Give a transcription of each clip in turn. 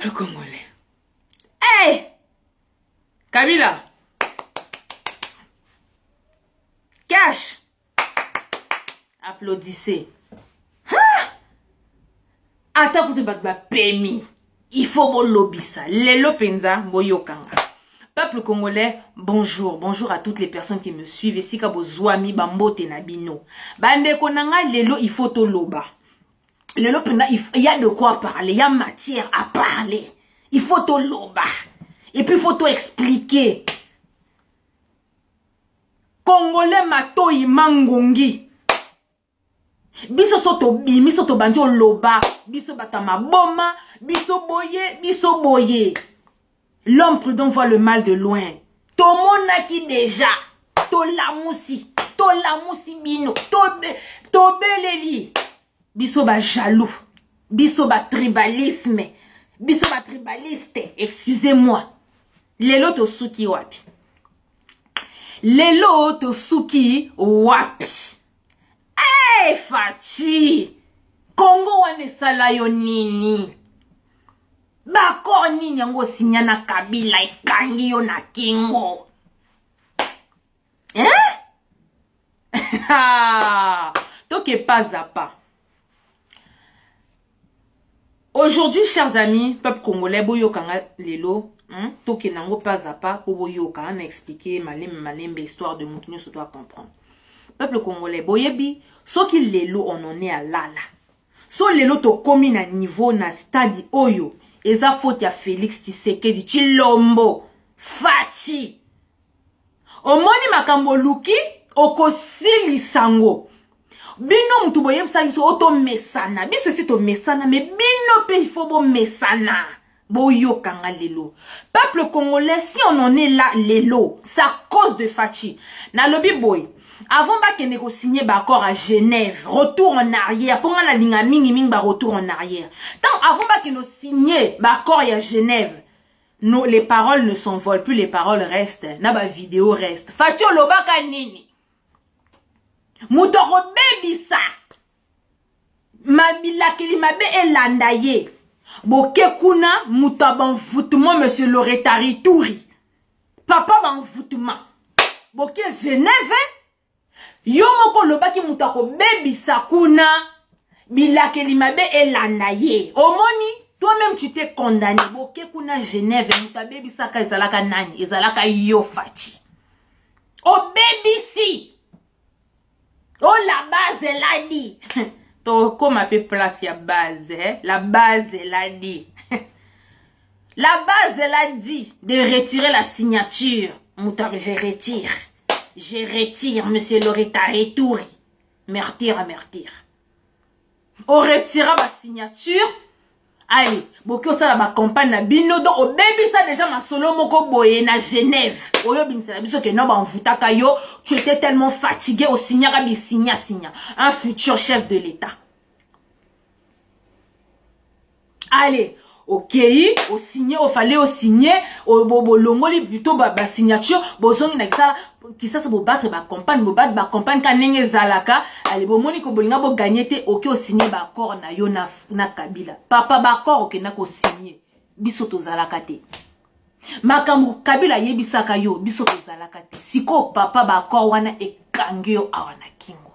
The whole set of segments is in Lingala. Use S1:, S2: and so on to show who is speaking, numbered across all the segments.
S1: Peuple congolais. Hey! Kabila! Cash! Applaudissez. Attends pour te battre permis. Il faut mon lobby ça. Lelo penza boyokanga. Peuple congolais, bonjour. Bonjour à toutes les personnes qui me suivent. Ici ka bozwami bambote na bino. Bande konanga lelo il faut to loba. Lelo penza il y a de quoi parler, il y a matière à parler. Il faut to loba. Et puis il faut to expliquer. Congolais mato imangongi. Biso soto bimi soto banjo loba, biso batama boma, biso boye. L'homme prudent voit le mal de loin. Tomonaki déjà, tolamusi bino, tobeleli. Biso ba jaloux, biso ba tribalisme, biso ba tribaliste, excusez-moi. Lelo to suki wapi. Lelo to suki wapi. Hey, Fati! Congo wane sala yo nini? Bako nini yango sinya na Kabila ikangi yo na kingo? Toke pas à pas. Aujourd'hui, chers amis, peuple congolais, boyo kanga lelo, toke nango pas à pas, pour boyo kanga expliquer malembe histoire de moutinho se doit comprendre. Peuple congolais, boyebi, so ki lelo on en est à lala. So lelo to komi na niveau na stade oyo. Eza faute ya Félix Tshisekedi Tshilombo. Fati. Omoni makambo luki, okosili sango. Bino mtu boyebi sa biso oto mesana. Biso si to mesana, mais bino pe il faut bo mesana. Boyo kanga lelo. Peuple congolais, si on en est là lelo, c'est à cause de Fati. Na lobby boy. Avant que nous signions l'accord à Genève, retour en arrière, pour la ligne ming retour en arrière. Tant avant que nous signions l'accord à Genève, les paroles ne s'envolent plus, les paroles restent. Na vidéo reste. Fatio lobaka nini. Mutoro bebisa. Mabila kelimabe elandaye. Boke kuna mutaban foutement monsieur Loretari Touri. Papa ban foutement. Boke Genève. Yo moko lobaki mutako bebi sakuna bilake limabe elanda ye. Omoni, toi-même tu t'es condamné. Boke kuna Genève muta bebi saka ezalaka nani, ezalaka yo Fati. O bebi si. Oh la base elle a dit. To comme a fait place ya base, la base elle a dit. La base elle a dit de retirer la signature. Muta je retire. Je retire, monsieur Loretari Touri. Mertir. On retira ma signature. Allez, boko ça la campagne na bino donc au baby ça déjà ma solo moko boye na Genève. Oyo bimsela biso ke no ba mvutaka yo, tu étais tellement fatigué au signara bi signa. Un futur chef de l'État. Allez, ok, au signé, au fallait au signer, au longoli plutôt ba signature, bozongi na kisala qui ça bo battre ba campagne kanenge zalaka, allez bo moni ko bolinga bo gagner te ok au signer ba accord na yo na Kabila. Papa ba accord ok na ko signer. Biso to zalaka te. Makambu Kabila yebisaka yo biso to zalaka te. Siko papa ba accord wana ekangi yo awana kingo.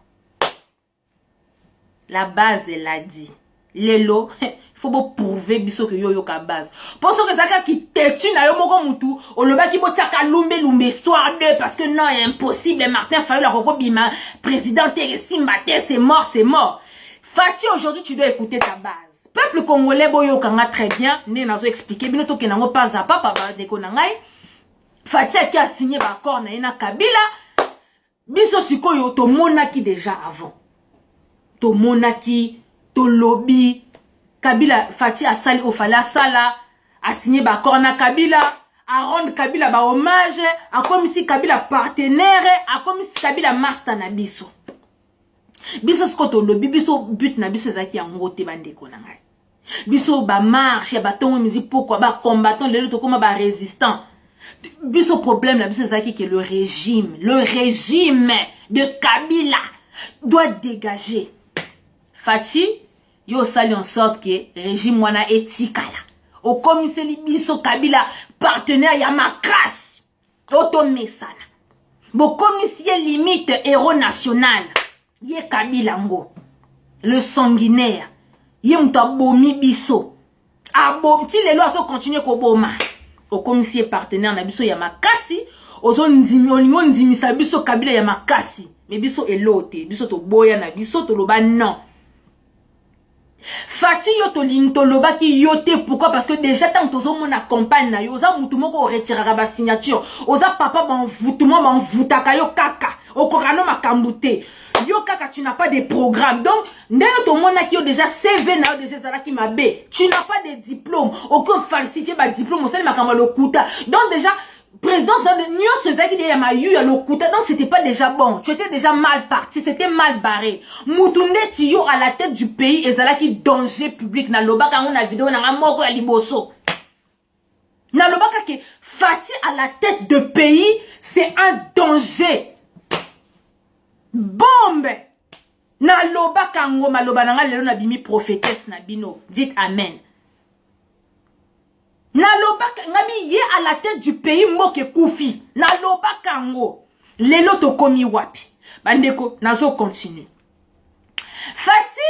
S1: La base elle a dit. Lelo faut bo prouver biso que yo ka base. Pour ce que zaka ki tetu na yo moko mutu, o loba ki bo tiaka lumbe histoire de parce que non, c'est impossible Martin Fayulu la koko bima président Teresim Mbaté c'est mort. Fati aujourd'hui tu dois écouter ta base. Peuple congolais boyo kanga très bien, né nazo expliquer bino to kenango pas à pas ba de konangai. Fati qui a signé ba accord na ina Kabila. Biso sikoyo to monaki déjà avant. To monaki, to lobby Kabila Fati a sali au fala sala a signé ba accord na Kabila a rendre Kabila ba hommage a comme si Kabila partenaire a comme si Kabila master na biso skoto lobby biso but na biso zaki ya ngote bandeko na ngai biso ba marche ba tongo mizi pourquoi ba combattant les autres comme ba résistant biso problème na biso zaki que le régime de Kabila doit dégager. Fati yo sali en sorte que régime wana etikala Au commissaire biso Kabila partenaire ya makasi. Oto mesana. Bo commissaire limite héros national. Ye Kabila ngo. Le sanguinaire. Ye muta bomi biso. Abom ti lelo aso continuer ko boma. Au commissaire partenaire na biso ya makasi. Ozo nzimisa biso Kabila ya makasi. Mais biso elote. Biso to boya na biso to loba non. Fati yo to loba ki yote. Pourquoi? Parce que déjà tant que tozo mon accompagne na yo. Oza mutumo ko retirera ba signature. Oza papa ban voutement ban voutaka yo kaka. Okorano makambute. Yo kaka tu n'as pas de programme. Donc ndenge to mona ki yo déjà CV na yo déjà zala ki mabe. Tu n'as pas de diplôme. Oko falsifier ba diplôme osali makamba lokuta. Donc déjà présidence dans le Nyon Sezaki de Yamayu à l'Okuta, donc c'était pas déjà bon. Tu étais déjà mal parti, c'était mal barré. Moutounde Tiyo à la tête du pays et Zala qui danger public. Na loba quand on a vidéo na moko ya liboso. Na loba que Fati à la tête de pays, c'est un danger. Bombe. Na loba kango maloba nanga lelo na bimi prophétesse na bino. Dites amen. Naloba ngami ye à la tête du pays moke koufi. Naloba kango. Lelo to komi wapi. Bandeko, nazo continue. Fati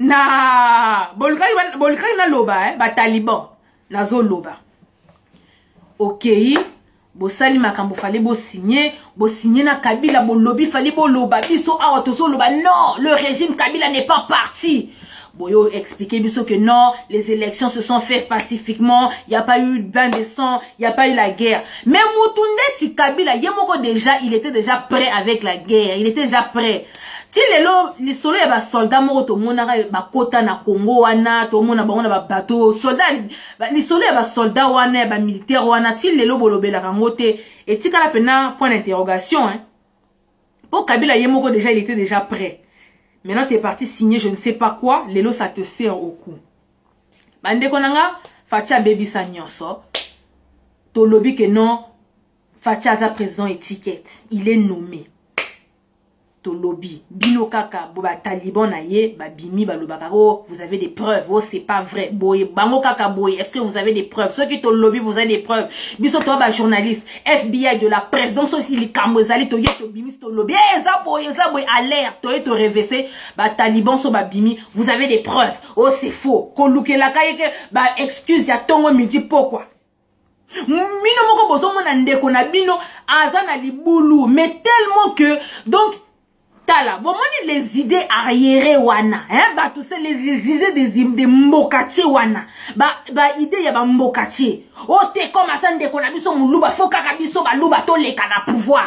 S1: na bolkai na loba ba taliban. Nazo loba. OK. Bo sali makambo fallait bo signer na Kabila bo lobby fallait bo loba biso awa to so loba. Non, le régime Kabila n'est pas parti. Boyo expliquer biso que non, les élections se sont faites pacifiquement, il n'y a pas eu de bain de sang, il n'y a pas eu la guerre. Mais Moutounde ti Kabila, yemoko déjà, il était déjà prêt avec la guerre, il était déjà prêt. Ti lelo, les soldats ba soldats moko to monaka ba kota na Congo wana, to mona ba ba bateau, soldats les soldats ba soldats wana, ba militaires wana, ti lelo bolobela kangote et ti kala pena point d'interrogation hein. Pour Kabila yemoko déjà, il était déjà prêt. Maintenant, tu es parti signer je ne sais pas quoi. Lelo, ça te sert au cou. Bande konanga, Fatia baby sa nyonso. To lobby que non, Fatia a président étiquette. Il est nommé. To lobby. Bino kaka, boba taliban na ye, ba bimi, ba lobakaro, vous avez des preuves. Oh, c'est pas vrai. Boye, bango kaka boye, est-ce que vous avez des preuves? Ceux qui to lobby, vous avez des preuves. Biso to ba journaliste, FBI de la presse, donc ceux qui li kamozali to ye to bimi, to lobby. Eh, ça boye, alerte. To ye to révessé, ba taliban so ba bimi, vous avez des preuves. Oh, c'est faux. Koluke la kaye ke, ba excuse ya tongo midi pourquoi? Mino moko bozo mona ndeko na bino, azana libulu, mais tellement que, donc, là, bon, les idées arriérées wana, hein, bah, tout ça, les idées des mbokati wana, bah, idée ya ba mbokati. Oh, t'es comme ça, ndeko na biso muluba, faut kakabiso ba luba to le kana pouvoir.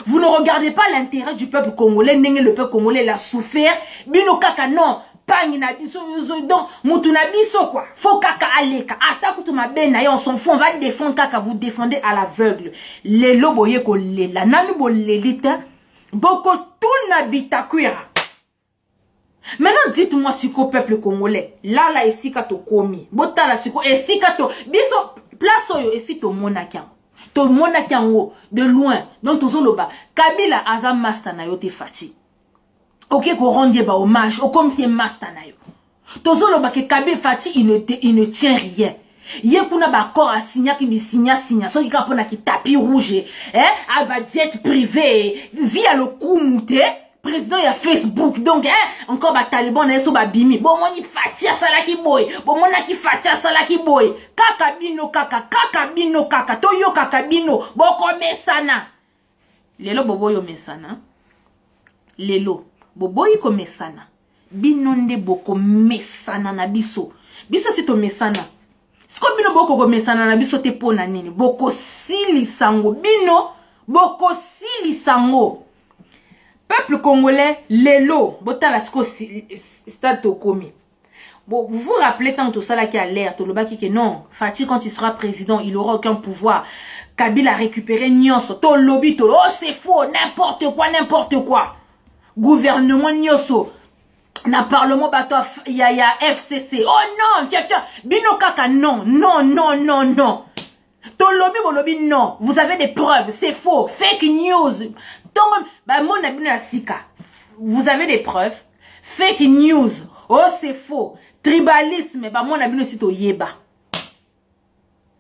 S1: Vous ne regardez pas l'intérêt du peuple congolais, le peuple congolais l'a souffert, bino kaka non, pangi na biso, donc, mutu na biso quoi, faut kaka aleka, ataku tu ma bena, on s'en fout, on va défendre kaka, vous défendez à l'aveugle. Les loboye ko lela, nanu bo lelita, boko tout n'habitakuira. Maintenant, dites-moi si qu'au peuple congolais, là, ici, kato komi, bota la siko, ici, kato, biso, place oyo, ici, to monakian. To monakian, de loin, donc, to zoloba, Kabila, azam masta na yo te fati. Ok, ko rende ba hommage, o comme si masta na yo. To zoloba, ke Kabila fati, il ne tient rien. Ye kuna ba corps a signa ki bi signa so ki kapona ki tapis rouge a ba jet privé via le kumute président ya Facebook donc encore ba taliban na so ba bimi bon moni fatia sala ki boy bon mona ki fatia sala ki boy kaka bino kaka to yo kaka bino boko mesana lelo bobo yo mesana lelo bobo yi ko mesana bino nde boko mesana na biso c'est to mesana. Siko bino boko ko mesana na biso te pona nini boko sili sango bino boko sili sango peuple congolais lelo botala siko stade to komi bon vous vous rappelez tant tout ça là qui a l'air to lobaki que non Fati quand il sera président il aura aucun pouvoir Kabila a récupéré nyonso to lobby to oh c'est faux n'importe quoi gouvernement nyonso na parlement bato ya FCC. Oh non, tiens, bino kaka non. Ton lobby, mon lobby, non. Vous avez des preuves, c'est faux. Fake news. Mon abino la sika. Vous avez des preuves. Fake news. Oh, c'est faux. tribalisme ba mona bino si to yeba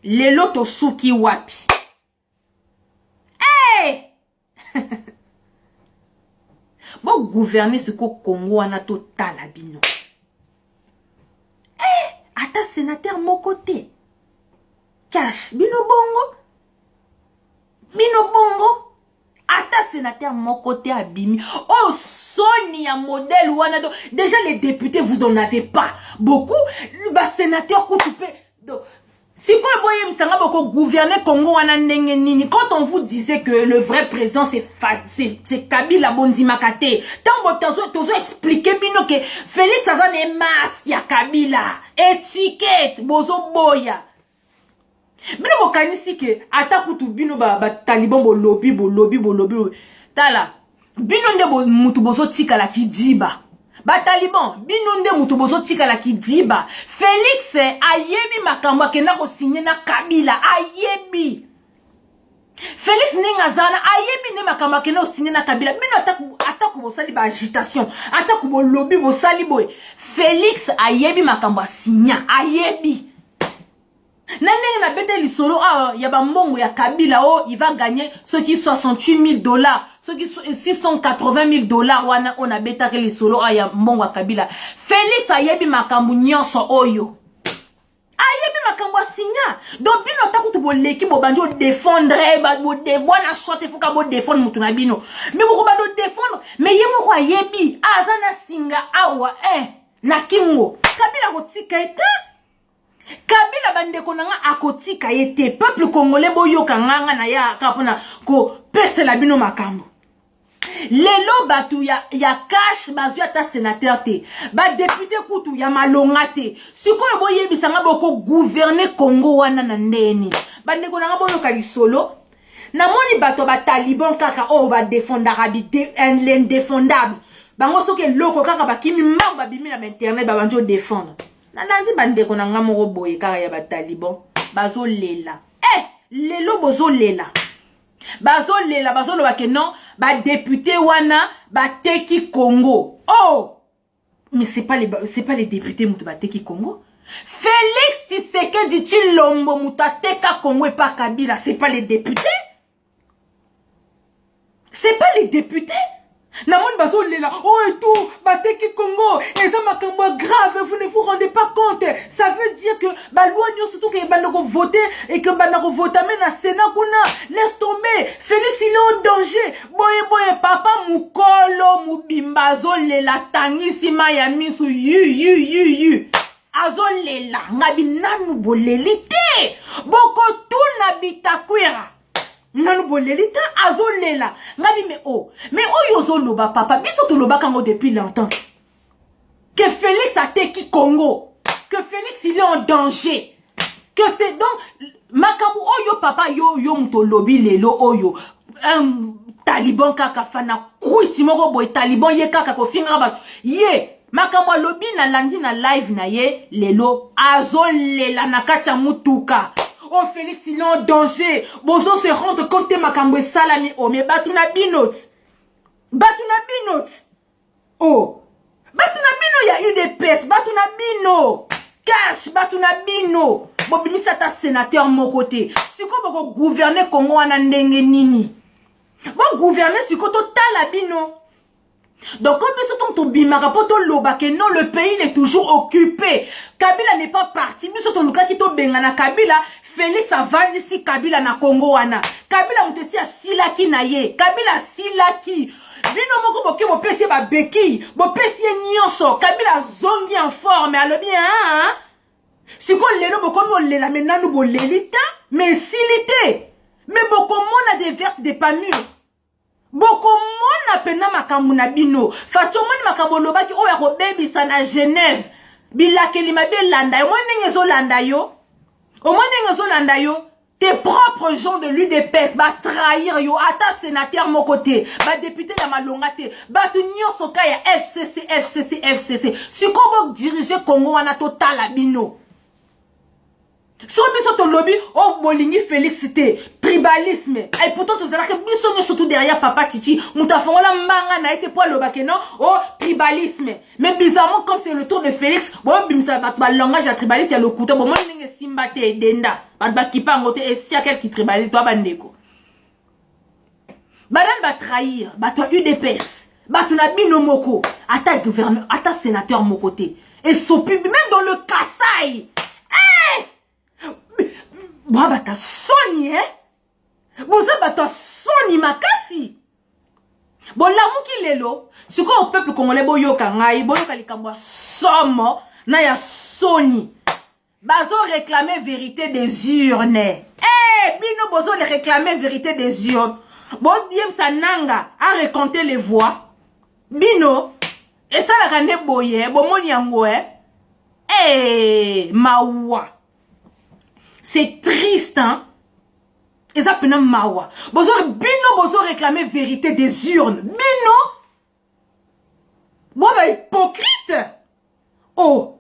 S1: lelo to suki wapi hey bon gouverner ce ko Congo wana to tala bino ata sénateur moko te cash bino bongo ata sénateur moko te abimi oh Sonia modèle wana do déjà les députés vous en avez pas beaucoup ba sénateur koutoupe donc si quoi boye msanga boko gouverner Congo wana ndenge nini quand on vous disait que le vrai président c'est Kabila Bondimakate tant tozo expliquer bino que Félix azane masque ya Kabila étiquette bozo boya bino bokanisi que ata kutu bino ba taliban bo lobby tala bino nde mutu bozo tika la kidiba ba taliban bino nde mutu bozo tika la kidiba Félix ayebi makambo akenda ko signer na Kabila ayebi Félix Ningazana ayebi ne makambo akenda ko signer na Kabila bino ataku bosali ba agitation ataku bo lobby bosali boy Félix ayebi makambo signer ayebi Nandenge na bete lisolo ya ba mbongo ya Kabila il va gagner ce qui $68,000 ce qui $680,000 wana on a beta ke lisolo ya mbongo ya Kabila Félix ayebi makambo nyonso oyo ayebi makambo signa donc bino takutu bo leki bo banjo défendre ba bo de bona sorte fuka bo défendre mutu na bino mais bo ba do défendre mais yemo ko ayebi azana singa awa na kingo Kabila ko tika eta Kabila bandeko nanga akotika yete peuple congolais boyoka nganga na ya kapona ko pese la bino makambo lelo batu ya cash bazu ata sénateur te ba député kutu ya malonga te sikoyo boyebisanga boko gouverner Congo wana na ndeni bandeko nanga boyoka lisolo na moni bato ba taliban kaka ba défendre habité l'indéfendable bango soke loko kaka bakimi mbango babimi na internet ba banjo défendre Nananzi bandeko na nga moko boye kaka ya ba taliban bazo lela lelo bozo lela bazo loba ke non ba député wana ba teki Congo mais c'est pas les députés mutu ba teki Congo Félix Tshisekedi Tshilombo mutu ateka Congo et pas Kabila c'est pas les députés Namon bazo lela et tout bateki Congo et ça makambo grave vous ne vous rendez pas compte ça veut dire que ba loi surtout que banako voter et que banako voter mais na Sénat kuna laisse tomber Félix il est en danger boye papa mukolo mubimba bazo lela tangisi maya misu yu azo lela ngabi nanu bolelite boko tuna bitakwira nanu bolelita azolela ngabi mais yozo loba papa biso to loba kango depuis longtemps que Félix a teki Congo que Félix il est en danger que c'est donc makabu oyo papa yo muto lobi lelo oyo taliban kaka fana kuiti moko boy taliban ye kaka ko finga ba ye makambo lobi na landi na live na ye lelo azolela na kacha mutuka Félix il est en danger. Bozo se rendre compte de makambo salami mais batuna binot. Batuna bino y a eu des pestes. Batuna bino. Cash batuna bino. Bobimisa ta sénateur mon côté. Siko boko gouverner Congo wana ndenge nini. Bon gouverner siko to tala bino. Donc comme nous sommes bimaka poto loba que non le pays est toujours occupé. Kabila n'est pas parti. Nous sommes luka ki to bengana Kabila. Félix a vendu si Kabila na Congo wana. Kabila mutesi a silaki na ye. Kabila silaki. Bino moko boke bo pesi ba beki. Bo pesi nyonso. Kabila zongi en forme. Alors bien si ko lelo boko mo lela menanu bo lelita mais silité. Mais boko mona des vertes des pas mûres. Boko mona pena makambo na bino. Facho moni makambo lobaki oya ko baby sana Genève. Bilakeli mabe landa yo moni ngezo landa yo. Au moins ngezo yo tes propres gens de l'UDPS va trahir yo ata sénateur mon côté ba député ya malonga te ba tu nyonso ka ya FCC si ko diriger Congo wana total bino so biso to lobby bolingi Félix te tribalisme. Et pourtant, tout ça, que nous surtout derrière papa Titi. Nous t'avons la manga n'a été pas le bac, non? Oh, tribalisme. Mais bizarrement, comme c'est le tour de Félix, bon, bimsa, bah, langage à tribalisme, il y a le couteau. Bon, moi, je suis simba te denda. Bah, qui pas en côté, et si y a quelqu'un qui tribalise, toi, bandeko. Badan va trahir, bah, toi, UDPS. Bah, tu n'as bino moko. Ata gouverneur, ata sénateur mon côté. Et sopi, même dans le Kassai. Bon, bah, t'as Sony, hein? Bon, ça, bah, t'as Sony Makasi. Bon, l'amour qu'il est là, c'est quoi au peuple congolais, bon, yoka, ngaï, bon, yoka, les kambois, somme, na ya Sony. Bazo réclamer vérité des urnes. Bino, bozo les réclamer vérité des urnes. Bon, diem sa nanga a raconté les voix. Bino, et ça, la rane boye, bon, mon yango, mawa. C'est triste, hein? Et ça peut mawa. Bozo, bino, bozo réclamer vérité des urnes. Bino? Bon, bah, hypocrite. Oh.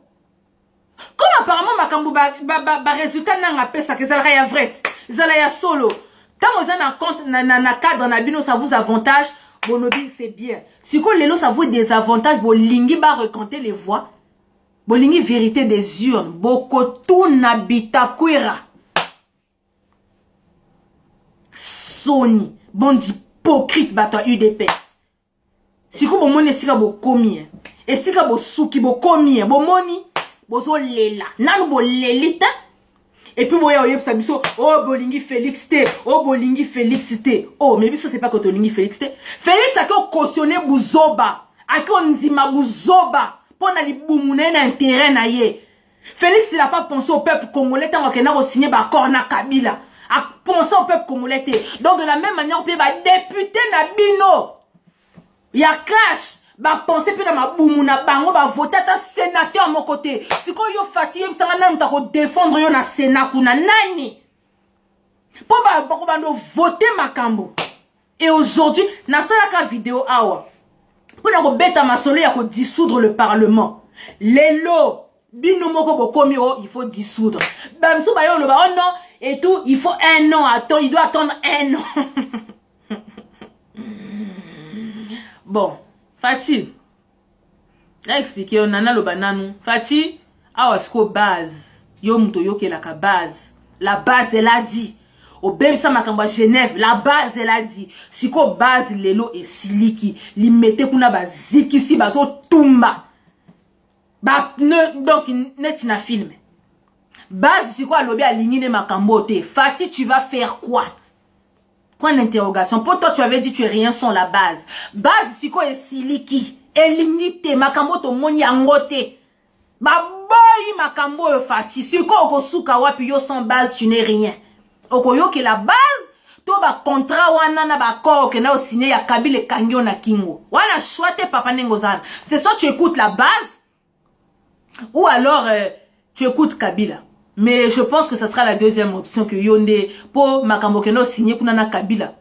S1: Comme apparemment, ma kambo, ba résultat n'a pas ça, que ça la vrai. Ça la solo. Tant vous en compte, na cadre, na bino, ça vous avantage. Bonobi, c'est bien. Si quoi, l'élo, ça vous désavantage, bon, lingi, ba recanter les voix. Bolingi vérité des urnes. Bokotou nabita kwera. Sony. Bon hypocrite bato UDPS. Si ko bomoni esika bo komi. Esika bo suki bo komi. Bo moni. Bozo lela. Nanu bo lelita. Et puis boya oyeb sabiso. Oh bolingi Félix te. Oh bolingi Félix te. Oh mais biso c'est pas que bolingi Félix te. Félix a ko cautionné buzoba. A ko nzima buzoba. Pour na libumune na intérêt na ye. Félix il n'a pas pensé au peuple congolais tant qu'il n'a signé l'accord na Kabila. A pensé au peuple congolais. Donc de la même manière on peut ba député na bino. Ya crash ba penser pe na mabumuna bango ba voter ta sénateur à mon côté. Si ko yo fatigué ça na nta ko défendre yo na sénat kuna nani. Pour ba voter makambo. Et aujourd'hui na sala ka vidéo awa. Pour na ko beta masolo ya ko dissoudre le parlement. Lelo bino moko bokomi o il faut dissoudre. Bamso ba yo lo ba oh non et tout, il faut un an attends, il doit attendre un an. Bon, Fati. J'ai expliqué on nana lo bananu. Fati, awasko base. Yo mto yo ke la ka base. La base elle a dit. Au bem sa makamba Genève, la base elle a dit. Siko base lelo et siliki, li mette kuna ba ziki si bazo tumba. Ba ne donc net na film. Base siko alobi aligné makambo te. Fati, tu vas faire quoi? Point d'interrogation. Pour toi tu avais dit tu es rien sans la base. Base siko et siliki, elignité makambo to moni angote. Ba boy makambo yo Fati. Siko okosuka wapi yo sans base tu n'es rien. Okoyo que la base to ba contrat wana na ba accord que na o signé ya Kabila Kangyo na Kingo. Wana choite papa nengozana. C'est soit tu écoutes la base ou alors tu écoutes Kabila. Mais je pense que ça sera la deuxième option que yonde pour makambo que na o signé kuna na Kabila.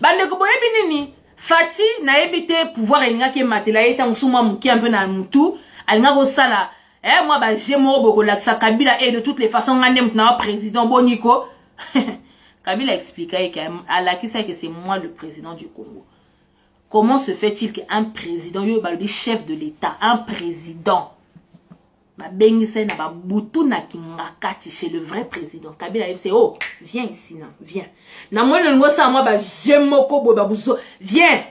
S1: Bande ko boyebi nini? Fati na ebité pouvoir elinga ke matela eta musuma muki un peu na mutu, alinga ko sala. Moi, bah, j'ai mon robot, Kabila, et de toutes les façons, on président Boniko. Kabila expliquait que c'est moi le président du Congo. Comment se fait-il qu'un président, le chef de l'État, un président, chez le vrai président, Kabila, il dit, oh, viens ici, non, viens. Viens.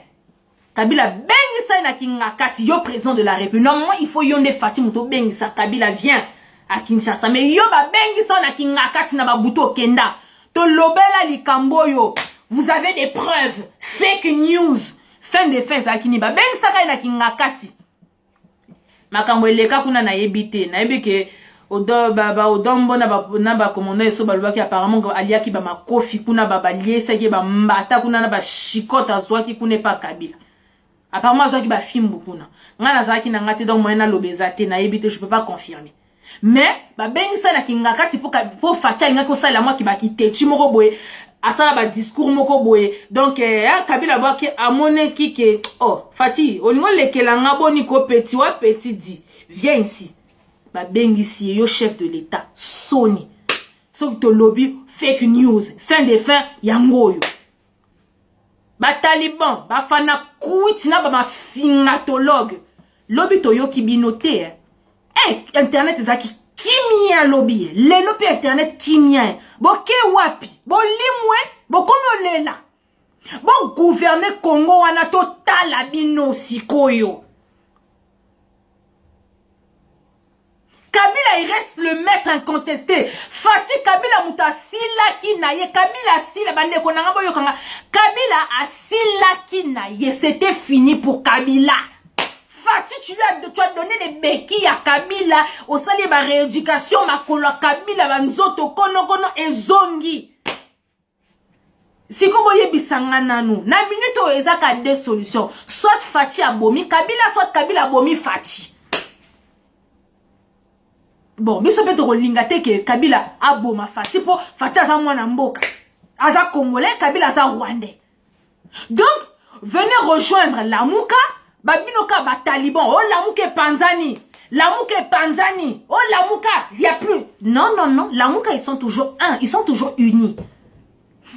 S1: Kabila bengisa na Kingakati, yo président de la République. Normalement, il faut yonde Fatima to bengisa. Kabila vient à Kinshasa. Mais yo ba bengisa na Kingakati na babuto kenda. To lobela likambo yo. Vous avez des preuves. Fake news. Fin de fin za kini ba bengisa ka na Kingakati. Makambo eleka kuna na yebite. Na yebike odombo na ba commandant so ba lobaki apparemment aliaki ba makofi kuna ba liesa ki ba mbata kuna na ba shikota zwaki kuna pa Kabila. Apparemment, je ne sais pas donc moi na lobezate na ebite je peux pas confirmer. Mais ba bengisa na Kingakati pour fatia linga ko sala moi ki ba kite tu moko boye asala ba discours moko boye donc Kabila ba ki amone ki ke oh Fati olingo lekela nga boni ko petit wa petit dit viens ici ba bengisi yo chef de l'État Sony soki to lobby fake news fin de fin yango yo ba taliban ba fana kuiti na ba mafingatologue lobby to yo ki binote internet ezaki kimia lobby lelo pe internet kimia boke wapi bolimwe bokomi olela bon gouverner Congo wana totala bino sikoyo Kabila il reste le maître incontesté Fati Kabila muta sila kinaye Kabila sila bande konanga boyo kanga Kabila a sila kinaye c'était fini pour Kabila Fati tu as donné des béquilles à Kabila au sein de la rééducation makolo Kabila banzoto kono kono ezongi Si vous voyez bisangana nous, na minute où il y a deux solutions, soit Fati abomi Kabila, soit Kabila abomi Fati. Bon, mais ça peut être lingate que Kabila aboma Fati pour Fati aza mwana mboka, aza congolais, Kabila aza rwandais. Donc, venez rejoindre Lamuka, babinoka ba taliban, oh Lamuka Panzani, Lamuka Panzani, oh Lamuka, il y a plus. Non, non, non, Lamuka ils sont toujours un, ils sont toujours unis.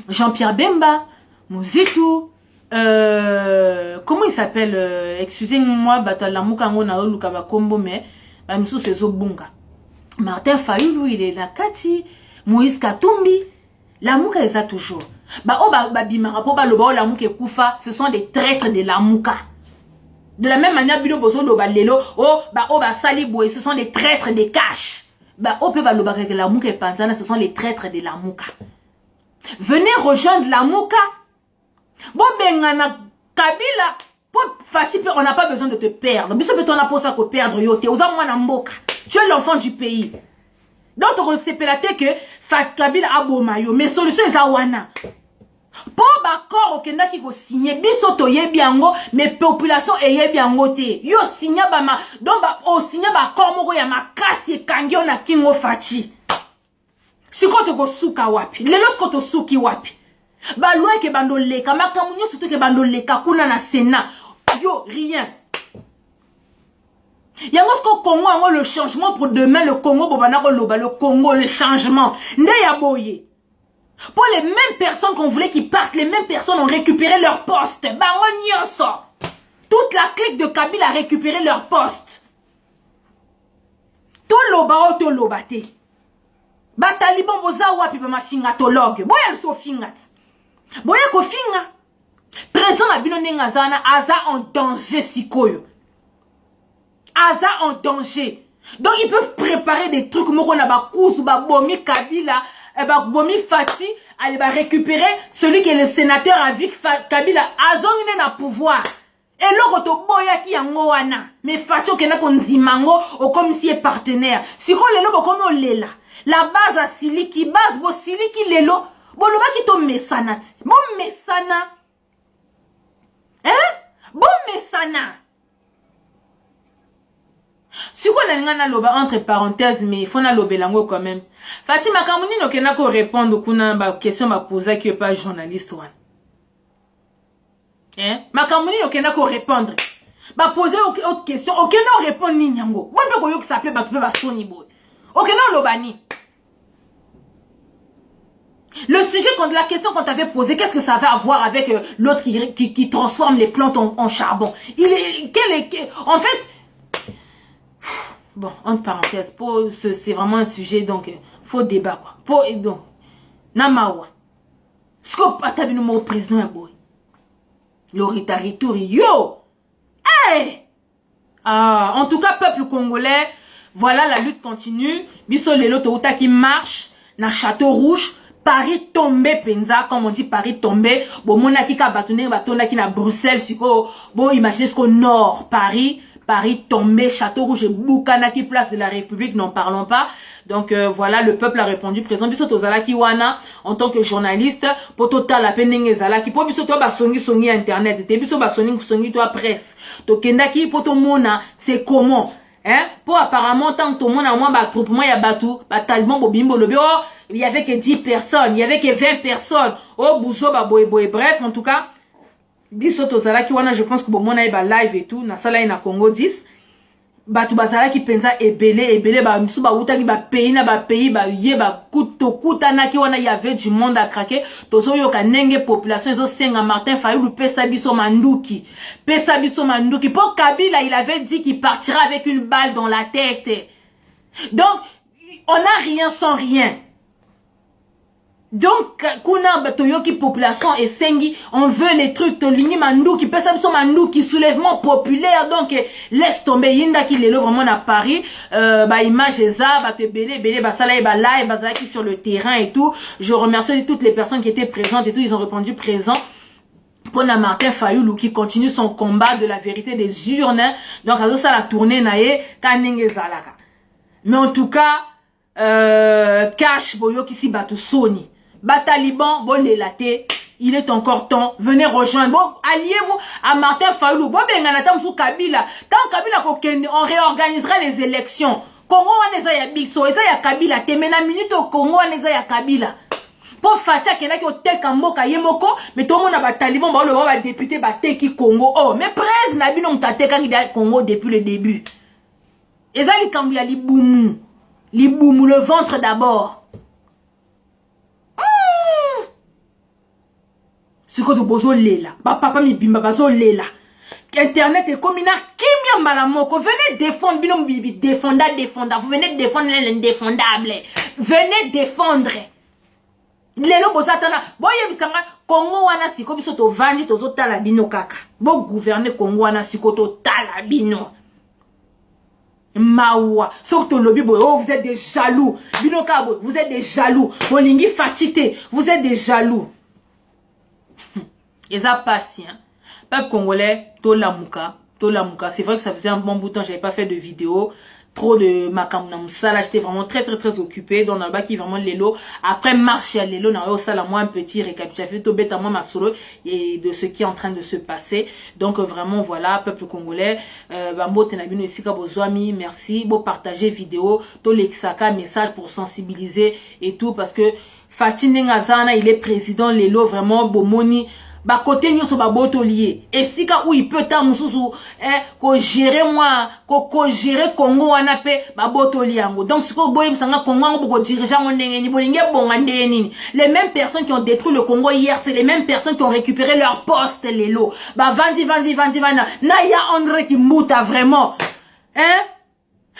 S1: Jean-Pierre Bemba, Mouzitou, comment il s'appelle, excusez-moi, Batalamuka ngona Luka Kombo, mais Bamsou c'est Zobunga. Martin Fayulu, il est là, Kati, Moïse Katumbi, Lamuka ils a toujours. Bimara, Loba, Lamuka Koufa, ce sont des traîtres de Lamuka. De la même manière, Bilo Bozo, Loba Lelo, Saliboué, ce sont des traîtres de Cash. Ope Loba Lamuka et Panzana, ce sont les traîtres de Lamuka. Venez rejoindre la Mouka. Bon, Bengana, Kabila, pour Fati, on n'a pas besoin de te perdre. Mais on n'a pas ça que perdre, yote. Tu es l'enfant du pays. Donc, on s'est pélaté que Kabila a bomayo. Mais solution est à Wana. Pour d'accord, ok, n'a qui go signer. Bisoto yebiango, mais population est yebiango te. Yo signa bama. Donc, o signa ba kormoko ya makasi kangi on a kingo Fati. Si quand tu souka wapi, les lorsque tu souki wapi, ba loin que bando leka, makamunyo surtout que bando leka kuna na Sénat, yo rien. Yangosko Congo ango le changement pour demain le Congo bobanako loba le Congo le changement. Nde ya boye. Pour les mêmes personnes qu'on voulait qu'ils partent, les mêmes personnes ont récupéré leur poste. Bango nyoso. Toute la clique de Kabila a récupéré leur poste. To loba o to lobate. Bataliban boza wapi ba mafingatologue. Boya so fingat. Boya ko finga. Présent na bino nenga zana aza en danger sikoyo. Aza en danger. Donc ils peuvent préparer des trucs moko na ba kousu ba bomi Kabila, ba bomi Fati, aller ba récupérer celui qui est le sénateur avec Kabila azongine na pouvoir. Et l'autre to boya ki yango wana. Mais Fati okena konzimango o comme si est partenaire. Siko lelo bokono lela. La base à Siliki, base bo Siliki lelo, bon le qui to mesanat. Bon mesana. Hein? Bon mesana. Si on a ngana loba entre parenthèses mais il faut na lobe lango quand même. Fatima Kamuni no kena ko répondre kuna ba question ba poser qui est pas journaliste one. Hein? Makamuni no kena ko répondre. Ba poser autre question, aucun no répondre ni nyango. Bon pe ko yo ki s'appelle ba pe ba soni boy. Ok, non, Lobani. Le sujet, la question qu'on t'avait posée, qu'est-ce que ça avait à voir avec l'autre qui transforme les plantes en charbon? En fait, bon, entre parenthèses, c'est vraiment un sujet, donc, faut débat, quoi. Donc, Namawa. Ce qu'on a vu au président, boy. L'Oritari Touri, yo! Hey! Ah, en tout cas, peuple congolais, voilà, la lutte continue. Biso lelo touta qui marche na Château Rouge. Paris tombé penza, comme on dit Paris tombé. Bon, mon aki ka batone batona qui na Bruxelles, siko. Bon, imaginez ce qu'au nord, Paris tombé, Château Rouge et Boukanaki, place de la République, n'en parlons pas. Donc voilà, le peuple a répondu présent. Biso tozala ki wana en tant que journaliste, pour total la peine ngezala ki po biso to ba songi internet, te biso ba songi to presse. To kendaki po to mona, c'est comment? Hein? Pour apparemment, tant que tout le monde a moins attroupement, il y a batou, batalement, bobimbo, le oh, il y avait que 10 personnes, il y avait que 20 personnes. Oh, bousso, boy, bref, en tout cas, bisoto zala ki wana, je pense que bon, mon aïba live et tout, na sala na Congo 10. Batu bazala ki penza ebele ba msu ba uta ki ba pays na ba pays ba ye ba kuta na ki wana y avait du monde à craquer tozo yoka nenge population zo senga Martin Fayulu pesa biso manduki pour Kabila il avait dit qu'il partira avec une balle dans la tête. Donc on n'a rien sans rien. Donc, kuna batoyoki population et sengi, on veut les trucs de l'ini mandouki, personne sont mandouki, soulèvement populaire, donc laisse tomber, yinda qui les vraiment à Paris, image eza, belé, sala et là, et qui sur le terrain et tout. Je remercie toutes les personnes qui étaient présentes et tout, ils ont répondu présent. Pour Martin Fayulu qui continue son combat de la vérité des urnes, donc à ça la tournée nae, kanenge zalaka. Mais en tout cas, cash boyo qui si batu soni. Bataliban, bon les latés, il est encore temps. Venez rejoindre. Bon, alliez-vous à Martin Fayulu. Bon, ben, sous Kabila. Tant Kabila, on réorganisera les élections. Congo, on est ya Bixo, et ça ya Kabila. Temena minute au Congo, on est ya Kabila. Pour Fatia, qui est au Teka Moka Yemoko, mais tout le monde a Bataliban, bon, le député, Bateki Congo. Oh, mais presse, Nabi, non, t'as Teka Congo depuis le début. Et ça, il y a Liboumou, le ventre d'abord. Ce que tu bozo lela, papa mi bimba bazo lela. Internet est comme une kimia malamoko. Venez défendre binom bibi, défendre. Vous venez défendre l'indéfendable. Venez défendre. Lelo bozatana, boye bisanga Congo wana siko biso to vandi to zo tala bino kaka. Bo gouverner Congo wana siko to tala bino. Mawa, surtout lobby boy, oh vous êtes des jaloux. Bino kabo, vous êtes des jaloux. Bolingi fatité, vous êtes des jaloux. Et ça passe, hein. Peuple congolais, Tolamuka. C'est vrai que ça faisait un bon bout de temps, j'avais pas fait de vidéo. Trop de makamuna musala, j'étais vraiment très occupé. Dans le bas qui vraiment l'élo. Après marcher à l'élo, on a eu ça là, moi un petit récapitulatif, tout bête à moi ma solo et de ce qui est en train de se passer. Donc vraiment voilà, peuple congolais, bambo tenabino ici kabozwami, merci, beau partager vidéo, to l'exaka message pour sensibiliser et tout parce que Fatine Ngazana, il est président l'élo vraiment bomoni. Ba côté nyoso ba boto lié et si ka où il peut ta mususu ko gérer moi ko gérer Congo wana pe ba boto liango donc ce ko boye sanga Congo ngo ko dirigeant ngo ndenge ni bolinge bonga ndeni les mêmes personnes qui ont détruit le Congo hier c'est les mêmes personnes qui ont récupéré leur poste les lots ba vandi na ya André qui mouta vraiment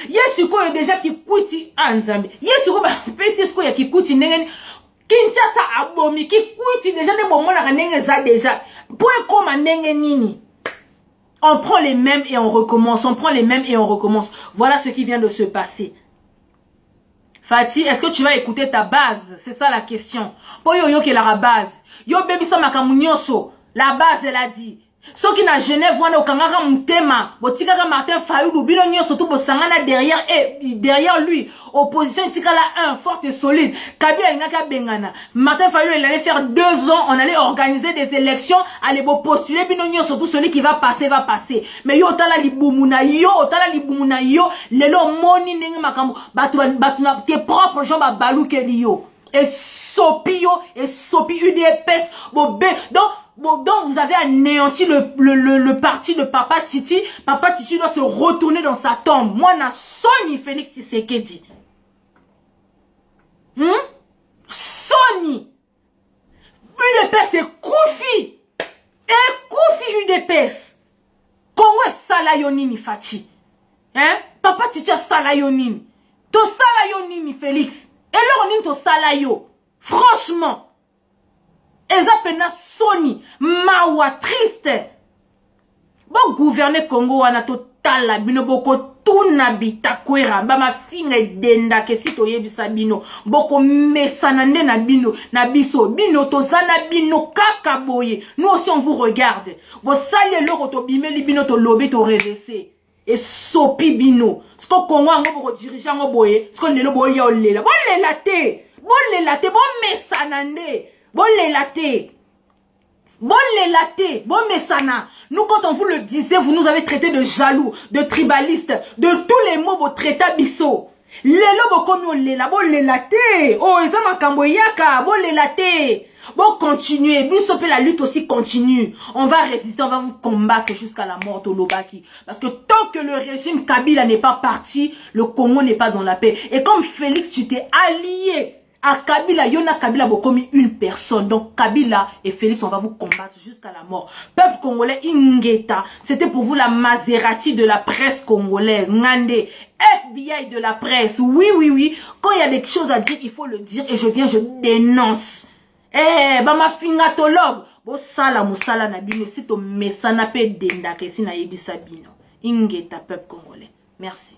S1: yesuko déjà qui kuti anzambe yesuko ba pesisko ya qui kuti ndenge Kinshasa abomi, qui kuiti déjà ne bon mona kanenge za déjà. Pour comme nenge nini. On prend les mêmes et on recommence. Voilà ce qui vient de se passer. Fati, est-ce que tu vas écouter ta base? C'est ça la question. Pour yo qui est la base. Yo baby sa makamunyoso. La base elle a dit. Ce qui n'a Genève wana okangaka mutema botikaka Martin Fayulu bino nyo surtout bosangana derrière lui opposition tikala 1 forte et solide Kabila ngaka bengana Martin Fayulu il allait faire 2 ans on allait organiser des élections aller postuler bino nyo surtout celui qui va passer mais yo tala libumuna yo lelo moni ndenge makambo batu na tes propres gens ba baluke liyo et sopi UDPS donc vous avez anéanti le parti de Papa Titi. Papa Titi doit se retourner dans sa tombe. Moi, na Sony Félix Tshisekedi. Sony. UDPS c'est Koufi. Et Koufi UDPS. Congo est salayonini Fati. Papa Titi a salayonini. To salayonini Félix. Et là on est to salayo. Franchement. Ezapena Sony, mawa triste. Bon gouverner Congo wana total bino boko tuna bitakwera ba ma finga denda ke sito yebisa bino boko mesana nde na bino na biso bino tozana bino kaka boye. Nous aussi on vous regarde. Bo sale loko to bimeli bino to lobi to reverser. Et sopi bino. Sko Congo ngo boko dirigeant ngo boye, sko lelo boye ya olela. Bon le latte, bon mesana nde. Bon les latés, bon mesana. Nous quand on vous le disait, vous nous avez traité de jaloux, de tribalistes, de tous les mots vous traitez bisso. Lelo bokomi olela, bo lela te. Oh, eza makambo yaka, bo lela te. Bon, continuez. Biso pe la lutte aussi continue. On va résister, on va vous combattre jusqu'à la mort au Lobaki. Parce que tant que le régime Kabila n'est pas parti, le Congo n'est pas dans la paix. Et comme Félix, tu t'es allié à Kabila, Yona Kabila bokomi une personne. Donc Kabila et Félix, on va vous combattre jusqu'à la mort. Peuple congolais, Ingeta, c'était pour vous la Maserati de la presse congolaise. Ngande, FBI de la presse. Oui, oui, oui. Quand il y a des choses à dire, il faut le dire. Et je viens, je dénonce. Eh, ma fingatologue. Bo sala musala na bino. Si to mesana pe denda ke si na yebisa bino. Ingeta, peuple congolais. Merci.